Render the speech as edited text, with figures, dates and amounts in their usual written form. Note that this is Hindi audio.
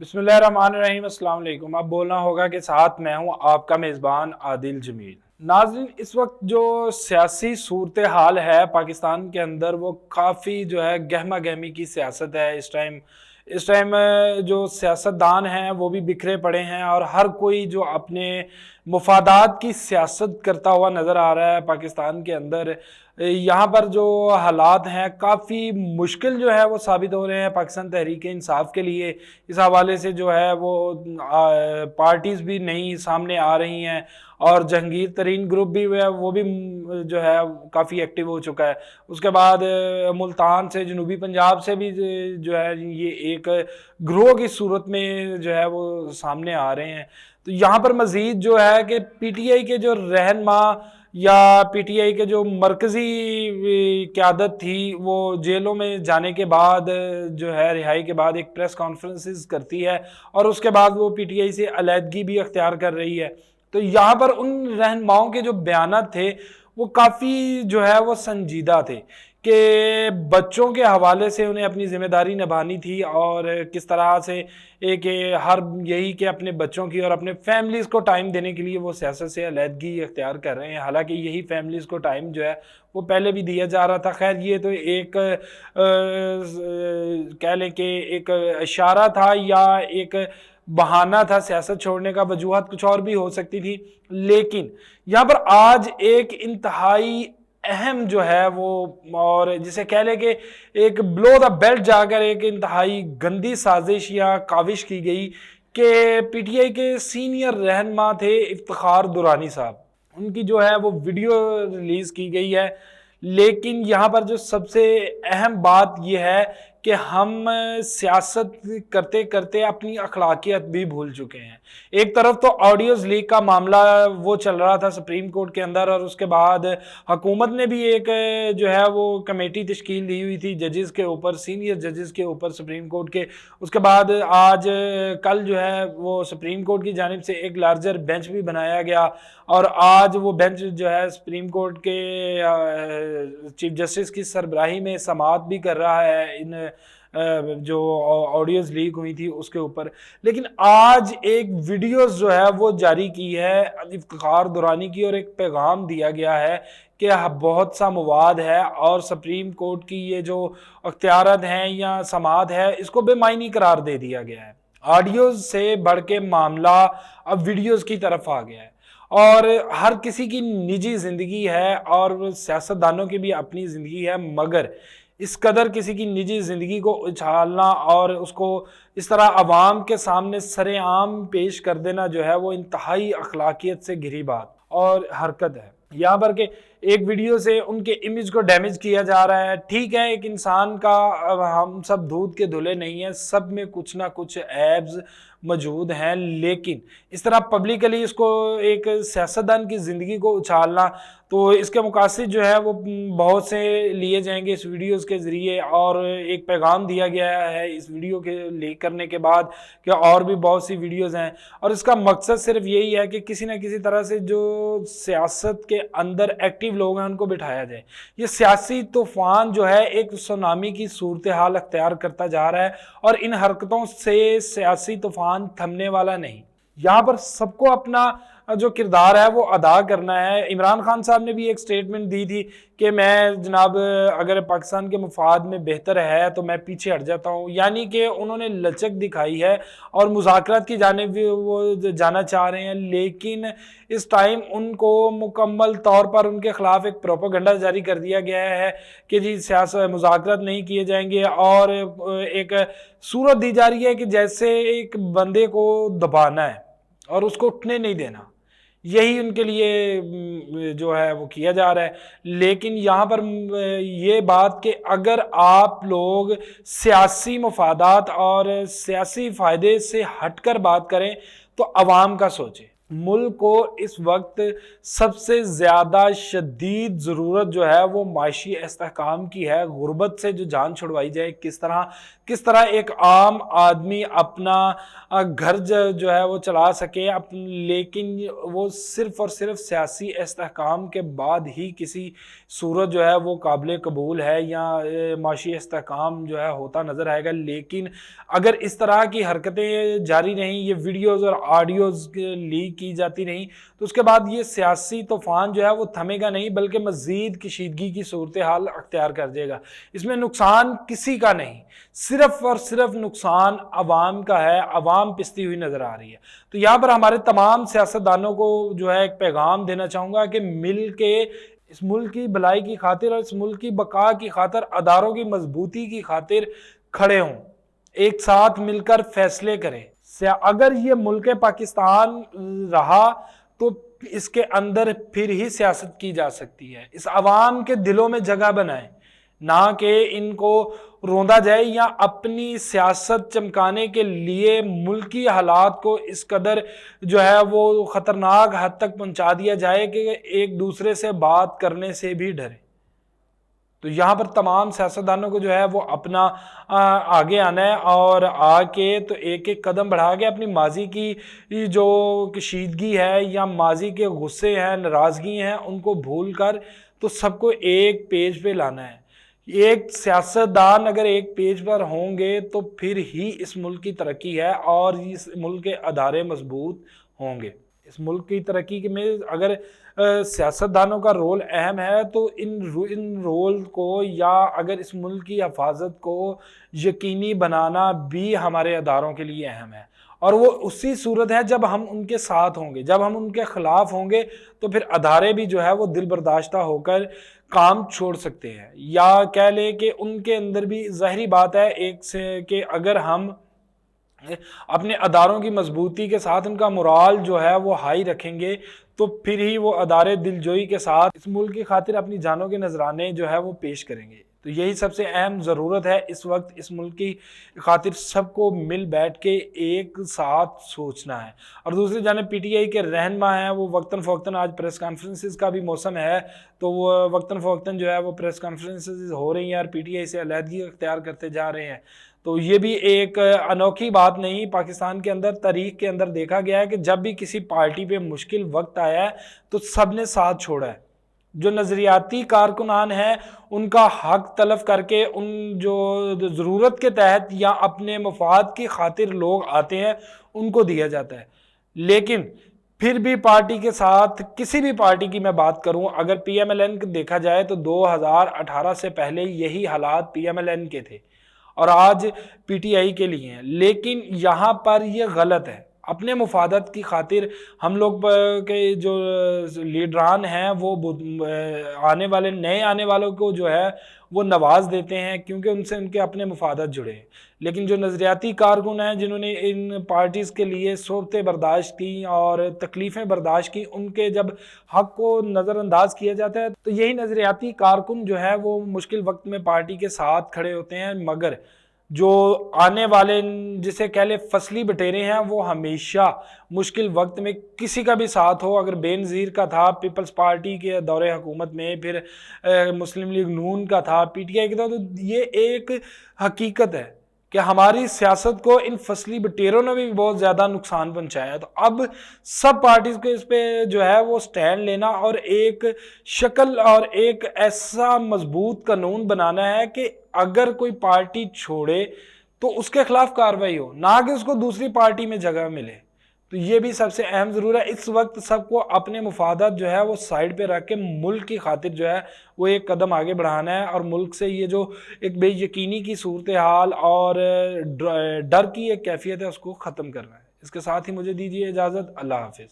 बिस्मिल्लाहिर्रहमानिर्रहीम अस्सलाम वालेकुम। अब बोलना होगा कि साथ मैं हूं आपका मेज़बान आदिल जमील। नाज़रीन, इस वक्त जो सियासी सूरत हाल है पाकिस्तान के अंदर वो काफ़ी जो है गहमा गहमी की सियासत है। इस टाइम जो सियासतदान हैं वो भी बिखरे पड़े हैं और हर कोई जो अपने मुफादात की सियासत करता हुआ नज़र आ रहा है पाकिस्तान के अंदर। यहाँ पर जो हालात हैं काफ़ी मुश्किल जो है वो साबित हो रहे हैं पाकिस्तान तहरीक इंसाफ के लिए। इस हवाले से जो है वो पार्टीज़ भी नई सामने आ रही हैं और जहांगीर तरीन ग्रुप भी वो भी जो है काफ़ी एक्टिव हो चुका है। उसके बाद मुल्तान से, जनूबी पंजाब से भी जो है ये एक ग्रोह की सूरत में जो है वो सामने आ रहे हैं। तो यहाँ पर मज़ीद जो है कि पीटीआई के जो रहनमा या पीटीआई के जो मरकज़ी क़यादत थी वो जेलों में जाने के बाद जो है रिहाई के बाद एक प्रेस कॉन्फ्रेंसेस करती है और उसके बाद वो पीटीआई से अलहदगी भी अख्तियार कर रही है। तो यहाँ पर उन रहनुमाओं के जो बयानात थे वो काफ़ी जो है वो संजीदा थे कि बच्चों के हवाले से उन्हें अपनी जिम्मेदारी निभानी थी और किस तरह से एक हर यही कि अपने बच्चों की और अपने फैमिलीज़ को टाइम देने के लिए वो सियासत से अलहदगी अख्तियार कर रहे हैं। हालांकि यही फैमिलीज़ को टाइम जो है वो पहले भी दिया जा रहा था। खैर ये तो एक कह लें कि एक इशारा था या एक बहाना था सियासत छोड़ने का, वजूहत कुछ और भी हो सकती थी। लेकिन यहाँ पर आज एक इंतहाई अहम जो है वो और जिसे कह लें कि एक ब्लो द बेल्ट जाकर एक इंतहाई गंदी साजिश या काविश की गई कि पीटीआई के सीनियर रहनमा थे इफ्तिखार दुरानी साहब, उनकी जो है वो वीडियो रिलीज की गई है। लेकिन यहाँ पर जो सबसे अहम बात यह है कि हम सियासत करते करते अपनी अखलाकियत भी भूल चुके हैं। एक तरफ तो ऑडियोज लीक का मामला वो चल रहा था सुप्रीम कोर्ट के अंदर और उसके बाद हुकूमत ने भी एक जो है वो कमेटी तश्कील दी हुई थी जजेस के ऊपर, सीनियर जजेस के ऊपर सुप्रीम कोर्ट के। उसके बाद आज कल जो है वो सुप्रीम कोर्ट की जानिब से एक लार्जर बेंच भी बनाया गया और आज वो बेंच जो है सुप्रीम कोर्ट के चीफ जस्टिस की सरबराही में समाअत भी कर रहा है इन जो ऑडियोज लीक हुई थी उसके ऊपर। लेकिन आज एक वीडियोस जो है वो जारी की है इफ्तिखार दुरानी की और एक पैगाम दिया गया है कि बहुत सा मवाद है और सुप्रीम कोर्ट की ये जो अख्तियारत हैं या समाअत है इसको बेमायनी करार दे दिया गया है। ऑडियोज से बढ़ के मामला अब वीडियोस की तरफ आ गया है और हर किसी की निजी जिंदगी है और सियासतदानों की भी अपनी जिंदगी है, मगर इस कदर किसी की निजी जिंदगी को उछालना और उसको इस तरह अवाम के सामने सरेआम पेश कर देना जो है वो इंतहाई अखलाकियत से घिरी बात और हरकत है। यहाँ पर के एक वीडियो से उनके इमेज को डैमेज किया जा रहा है। ठीक है, एक इंसान का हम सब दूध के धुले नहीं हैं, सब में कुछ ना कुछ एब्स मौजूद हैं, लेकिन इस तरह पब्लिकली इसको एक सियासतदान की ज़िंदगी को उछालना तो इसके मुकासिद जो है वो बहुत से लिए जाएंगे इस वीडियोस के ज़रिए। और एक पैगाम दिया गया है इस वीडियो के लीक करने के बाद कि और भी बहुत सी वीडियोस हैं और इसका मकसद सिर्फ यही है कि किसी न किसी तरह से जो सियासत के अंदर एक्टिव लोग हैं उनको बिठाया जाए। ये सियासी तूफान जो है एक सुनामी की सूरत हाल अख्तियार करता जा रहा है और इन हरकतों से सियासी तूफान थमने वाला नहीं। यहाँ पर सबको अपना जो किरदार है वो अदा करना है। इमरान खान साहब ने भी एक स्टेटमेंट दी थी कि मैं जनाब अगर पाकिस्तान के मुफाद में बेहतर है तो मैं पीछे हट जाता हूँ, यानी कि उन्होंने लचक दिखाई है और मुज़ाकरात की जानिब भी वो जाना चाह रहे हैं। लेकिन इस टाइम उनको मुकम्मल तौर पर उनके खिलाफ एक प्रोपेगेंडा जारी कर दिया गया है कि जी सियासत मुज़ाकरात नहीं किए जाएंगे और एक सूरत दी जा रही है कि जैसे एक बंदे को दबाना है और उसको उठने नहीं देना, यही उनके लिए जो है वो किया जा रहा है। लेकिन यहाँ पर ये बात कि अगर आप लोग सियासी मफादात और सियासी फ़ायदे से हटकर बात करें तो अवाम का सोचें। मुल्क को इस वक्त सबसे ज़्यादा शदीद ज़रूरत जो है वो माशी इस्तेहकाम की है। गुर्बत से जो जान छुड़वाई जाए, किस तरह किस तरह एक आम आदमी अपना घर जो है वो चला सके लेकिन वो सिर्फ और सिर्फ सियासी इस्तेहकाम के बाद ही किसी सूरत जो है वो काबिल कबूल है या माशी इस्तेहकाम जो है होता नज़र आएगा। लेकिन अगर इस तरह की हरकतें जारी रहीं, ये वीडियोज़ और ऑडियोज़ लीक की जाती रहीं, तो उसके बाद ये सियासी तूफ़ान जो है वो थमेगा नहीं, बल्कि मज़ीद कशीदगी की सूरत हाल अख्तियार कर जाएगा। इसमें नुकसान किसी का नहीं, सिर्फ और सिर्फ नुकसान अवाम का है। अवाम पिसती हुई नजर आ रही है। तो यहाँ पर हमारे तमाम सियासतदानों को जो है एक पैगाम देना चाहूँगा कि मिल के इस मुल्क की भलाई की खातिर और इस मुल्क की बका की खातिर, अदारों की मजबूती की खातिर खड़े हों, एक साथ मिलकर फैसले करें। अगर ये मुल्क पाकिस्तान रहा तो इसके अंदर फिर ही सियासत की जा सकती है। इस अवाम के दिलों में जगह बनाएं, ना कि इनको रोंदा जाए या अपनी सियासत चमकाने के लिए मुल्की हालात को इस कदर जो है वो खतरनाक हद तक पहुंचा दिया जाए कि एक दूसरे से बात करने से भी डरे। तो यहाँ पर तमाम सियासतदानों को जो है वो अपना आगे आना है और आके तो एक एक कदम बढ़ा के अपनी माजी की जो कशीदगी है या माजी के गुस्से हैं, नाराज़गी हैं, उनको भूल कर तो सबको एक पेज पे लाना है। एक सियासतदान अगर एक पेज पर होंगे तो फिर ही इस मुल्क की तरक्की है और इस मुल्क के अदारे मजबूत होंगे। इस मुल्क की तरक्की में अगर सियासतदानों का रोल अहम है तो इन रोल को या अगर इस मुल्क की हिफाजत को यकीनी बनाना भी हमारे अदारों के लिए अहम है। और वो उसी सूरत है जब हम उनके साथ होंगे। जब हम उनके खिलाफ होंगे तो फिर अदारे भी जो है वो दिल बर्दाश्ता होकर काम छोड़ सकते हैं, या कह ले कि उनके अंदर भी ज़ाहिरी बात है एक से कि अगर हम अपने अदारों की मजबूती के साथ उनका मोराल जो है वो हाई रखेंगे तो फिर ही वो अदारे दिलजोई के साथ इस मुल्क की खातिर अपनी जानों के नजराने जो है वो पेश करेंगे। तो यही सबसे अहम ज़रूरत है इस वक्त इस मुल्क की खातिर सबको मिल बैठ के एक साथ सोचना है। और दूसरी जानिब पीटीआई के रहनुमा हैं वो वक्तन फ़वक्तन, आज प्रेस कॉन्फ्रेंसेस का भी मौसम है तो वो वक्तन फ़वक्तन जो है वो प्रेस कॉन्फ्रेंसेस हो रही हैं और पीटीआई से अलहदगी अख्तियार करते जा रहे हैं। तो ये भी एक अनोखी बात नहीं, पाकिस्तान के अंदर तारीख के अंदर देखा गया है कि जब भी किसी पार्टी पे मुश्किल वक्त आया है तो सब ने साथ छोड़ा है। जो नज़रियाती कारकुनान हैं उनका हक तलफ करके उन जो ज़रूरत के तहत या अपने मफाद की खातिर लोग आते हैं उनको दिया जाता है। लेकिन फिर भी पार्टी के साथ, किसी भी पार्टी की मैं बात करूं, अगर पीएमएलएन देखा जाए तो 2018 से पहले यही हालात पीएमएलएन के थे और आज पीटीआई के लिए हैं। लेकिन यहाँ पर ये गलत है। अपने मुफादत की खातिर हम लोग के जो लीडरान हैं वो नए आने वालों को जो है वो नवाज देते हैं क्योंकि उनसे उनके अपने मुफादत जुड़े हैं। लेकिन जो नज़रियाती कारकुन हैं जिन्होंने इन पार्टीज़ के लिए सोबतें बर्दाश्त की और तकलीफ़ें बर्दाश्त की, उनके जब हक़ को नज़रअंदाज किया जाता है तो यही नज़रियाती कारकुन जो है वो मुश्किल वक्त में पार्टी के साथ खड़े होते हैं। मगर जो आने वाले जिसे कह ले फसली बटेरे हैं वो हमेशा मुश्किल वक्त में किसी का भी साथ हो, अगर बेनज़ीर का था पीपल्स पार्टी के दौरे हुकूमत में, फिर मुस्लिम लीग नून का था, पीटीआई का था, तो ये एक हकीकत है कि हमारी सियासत को इन फसली बटेरों ने भी बहुत ज़्यादा नुकसान पहुंचाया। तो अब सब पार्टीज़ को इस पे जो है वो स्टैंड लेना और एक शक्ल और एक ऐसा मजबूत कानून बनाना है कि अगर कोई पार्टी छोड़े तो उसके खिलाफ कार्रवाई हो, ना कि उसको दूसरी पार्टी में जगह मिले। तो ये भी सबसे अहम ज़रूर है। इस वक्त सबको अपने मुफादत जो है वो साइड पे रख के मुल्क की खातिर जो है वो एक कदम आगे बढ़ाना है और मुल्क से ये जो एक बेयकीनी की सूरत हाल और डर की एक कैफियत है उसको ख़त्म करना है। इसके साथ ही मुझे दीजिए इजाज़त। अल्लाह हाफिज़।